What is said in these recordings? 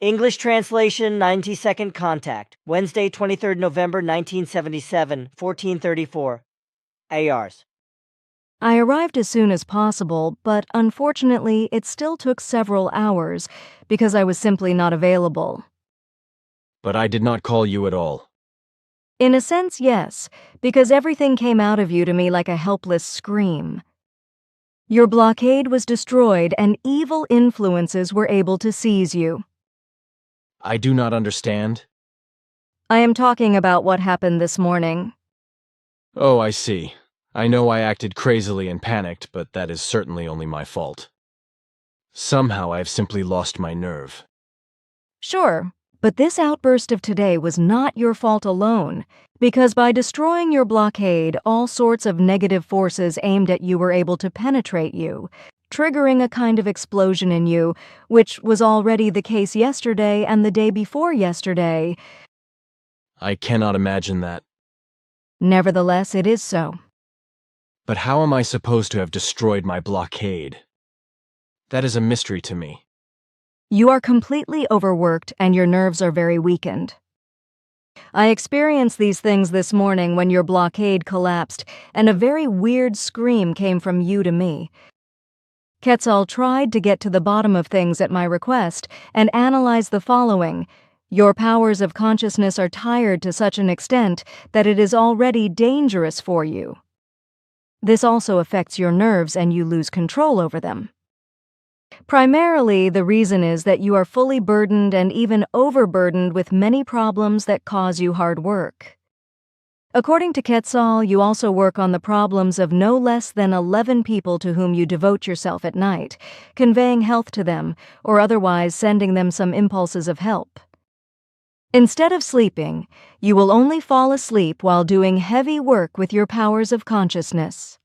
English translation 90-second contact. Wednesday, 23rd November 1977, 1434. ARs. I arrived as soon as possible, but unfortunately, it still took several hours because I was simply not available. But I did not call you at all. In a sense, yes, because everything came out of you to me like a helpless scream. Your blockade was destroyed and evil influences were able to seize you. I do not understand. I am talking about what happened this morning. Oh, I see. I know I acted crazily and panicked, but that is certainly only my fault. Somehow I have simply lost my nerve. Sure, but this outburst of today was not your fault alone, because by destroying your blockade, all sorts of negative forces aimed at you were able to penetrate you, triggering a kind of explosion in you, which was already the case yesterday and the day before yesterday. I cannot imagine that. Nevertheless, it is so. But how am I supposed to have destroyed my blockade? That is a mystery to me. You are completely overworked and your nerves are very weakened. I experienced these things this morning when your blockade collapsed and a very weird scream came from you to me. Quetzal tried to get to the bottom of things at my request and analyze the following. Your powers of consciousness are tired to such an extent that it is already dangerous for you. This also affects your nerves and you lose control over them. Primarily, the reason is that you are fully burdened and even overburdened with many problems that cause you hard work. According to Quetzal, you also work on the problems of no less than 11 people to whom you devote yourself at night, conveying health to them or otherwise sending them some impulses of help. Instead of sleeping, you will only fall asleep while doing heavy work with your powers of consciousness.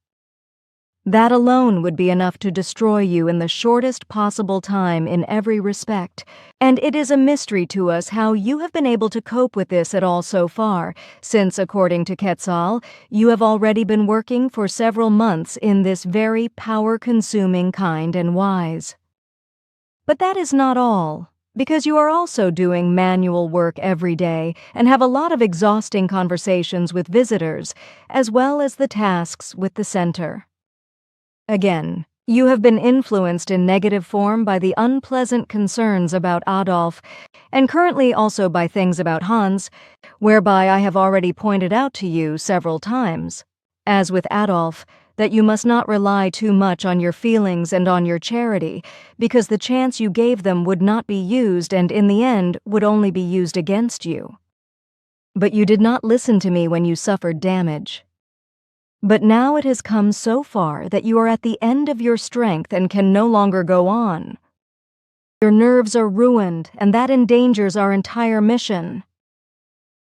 That alone would be enough to destroy you in the shortest possible time in every respect, and it is a mystery to us how you have been able to cope with this at all so far, since, according to Quetzal, you have already been working for several months in this very power-consuming kind and wise. But that is not all, because you are also doing manual work every day and have a lot of exhausting conversations with visitors, as well as the tasks with the center. Again, you have been influenced in negative form by the unpleasant concerns about Adolf, and currently also by things about Hans, whereby I have already pointed out to you several times, as with Adolf, that you must not rely too much on your feelings and on your charity, because the chance you gave them would not be used and in the end would only be used against you. But you did not listen to me when you suffered damage. But now it has come so far that you are at the end of your strength and can no longer go on. Your nerves are ruined, and that endangers our entire mission.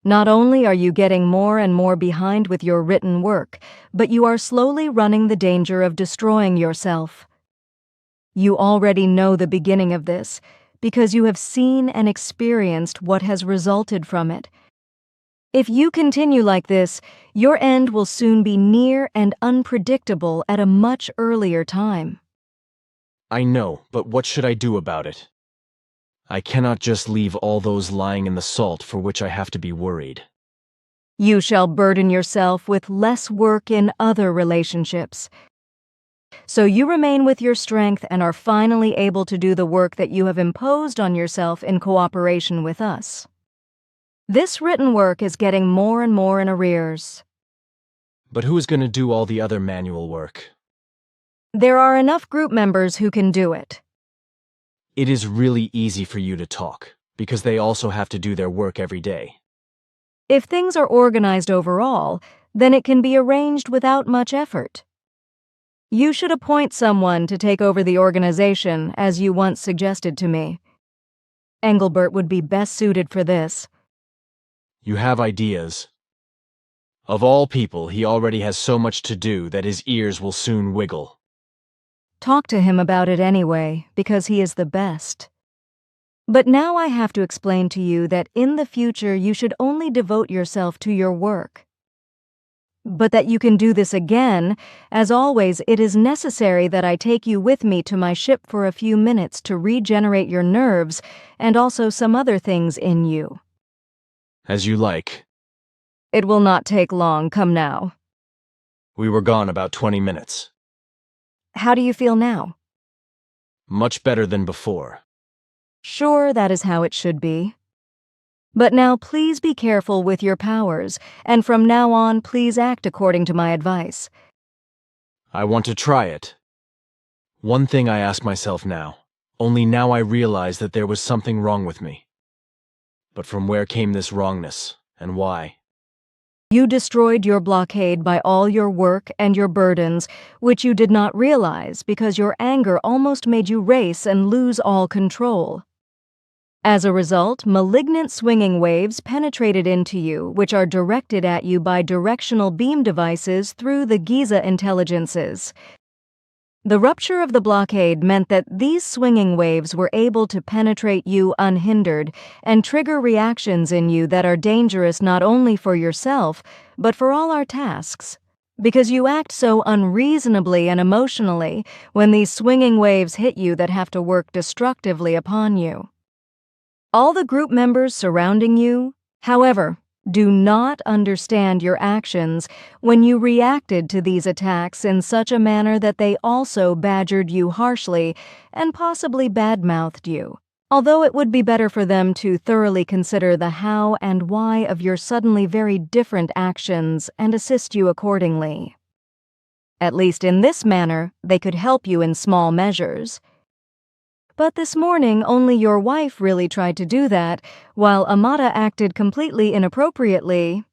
Not only are you getting more and more behind with your written work, but you are slowly running the danger of destroying yourself. You already know the beginning of this, because you have seen and experienced what has resulted from it. If you continue like this, your end will soon be near and unpredictable at a much earlier time. I know, but what should I do about it? I cannot just leave all those lying in the salt for which I have to be worried. You shall burden yourself with less work in other relationships. So you remain with your strength and are finally able to do the work that you have imposed on yourself in cooperation with us. This written work is getting more and more in arrears. But who is going to do all the other manual work? There are enough group members who can do it. It is really easy for you to talk, because they also have to do their work every day. If things are organized overall, then it can be arranged without much effort. You should appoint someone to take over the organization, as you once suggested to me. Engelbert would be best suited for this. You have ideas. Of all people, he already has so much to do that his ears will soon wiggle. Talk to him about it anyway, because he is the best. But now I have to explain to you that in the future you should only devote yourself to your work. but that you can do this again. As always, it is necessary that I take you with me to my ship for a few minutes to regenerate your nerves and also some other things in you. As you like. It will not take long. Come now. We were gone about 20 minutes. How do you feel now? Much better than before. Sure, that is how it should be. But now please be careful with your powers, and from now on please act according to my advice. I want to try it. One thing I ask myself now, only now I realize that there was something wrong with me. But from where came this wrongness, and why? You destroyed your blockade by all your work and your burdens, which you did not realize because your anger almost made you race and lose all control. As a result, malignant swinging waves penetrated into you, which are directed at you by directional beam devices through the Giza intelligences. The rupture of the blockade meant that these swinging waves were able to penetrate you unhindered and trigger reactions in you that are dangerous not only for yourself, but for all our tasks. Because you act so unreasonably and emotionally when these swinging waves hit you that have to work destructively upon you. All the group members surrounding you, however, do not understand your actions when you reacted to these attacks in such a manner that they also badgered you harshly and possibly badmouthed you, although it would be better for them to thoroughly consider the how and why of your suddenly very different actions and assist you accordingly. At least in this manner, they could help you in small measures. But this morning, only your wife really tried to do that, while Amata acted completely inappropriately.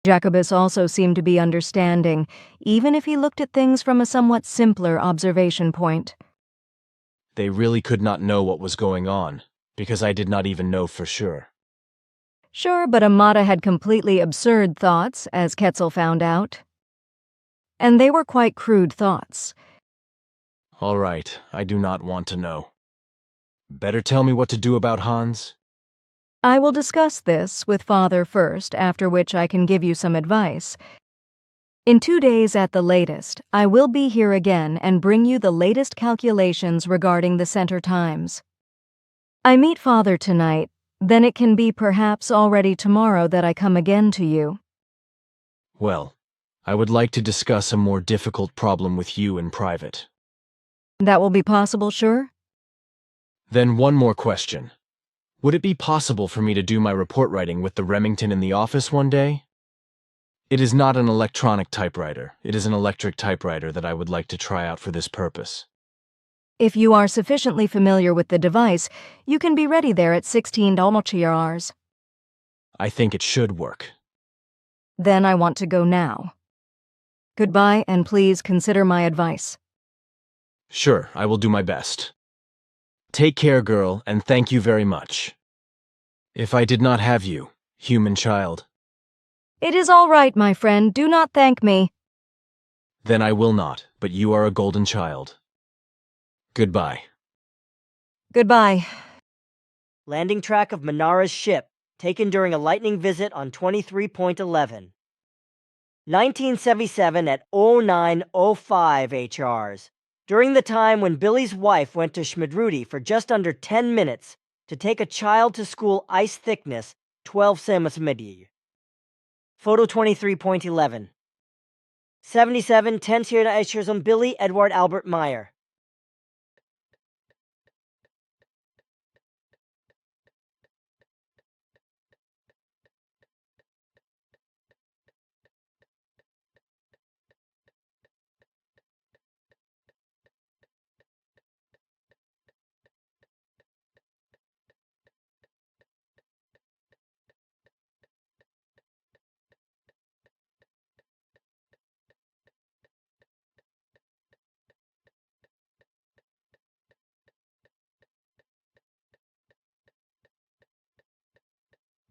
Jacobus also seemed to be understanding, even if he looked at things from a somewhat simpler observation point. They really could not know what was going on, because I did not even know for sure. Sure, but Amata had completely absurd thoughts, as Quetzal found out. And they were quite crude thoughts. All right, I do not want to know. Better tell me what to do about Hans? I will discuss this with Father first, after which I can give you some advice. In 2 days at the latest, I will be here again and bring you the latest calculations regarding the center times. I meet Father tonight, then it can be perhaps already tomorrow that I come again to you. Well, I would like to discuss a more difficult problem with you in private. That will be possible, sure? Then one more question. Would it be possible for me to do my report writing with the Remington in the office one day? It is not an electronic typewriter. It is an electric typewriter that I would like to try out for this purpose. If you are sufficiently familiar with the device, you can be ready there at 16 hours. I think it should work. Then I want to go now. Goodbye, and please consider my advice. Sure, I will do my best. Take care, girl, and thank you very much. If I did not have you, human child. It is all right, my friend. Do not thank me. Then I will not, but you are a golden child. Goodbye. Goodbye. Landing track of Manara's ship, taken during a lightning visit on 23.11. 1977 at 09:05 HRs. During the time when Billy's wife went to Schmidrudi for just under 10 minutes to take a child to school ice thickness 12 cm. Photo 23.11. 77 10 Billy Edward Albert Meyer.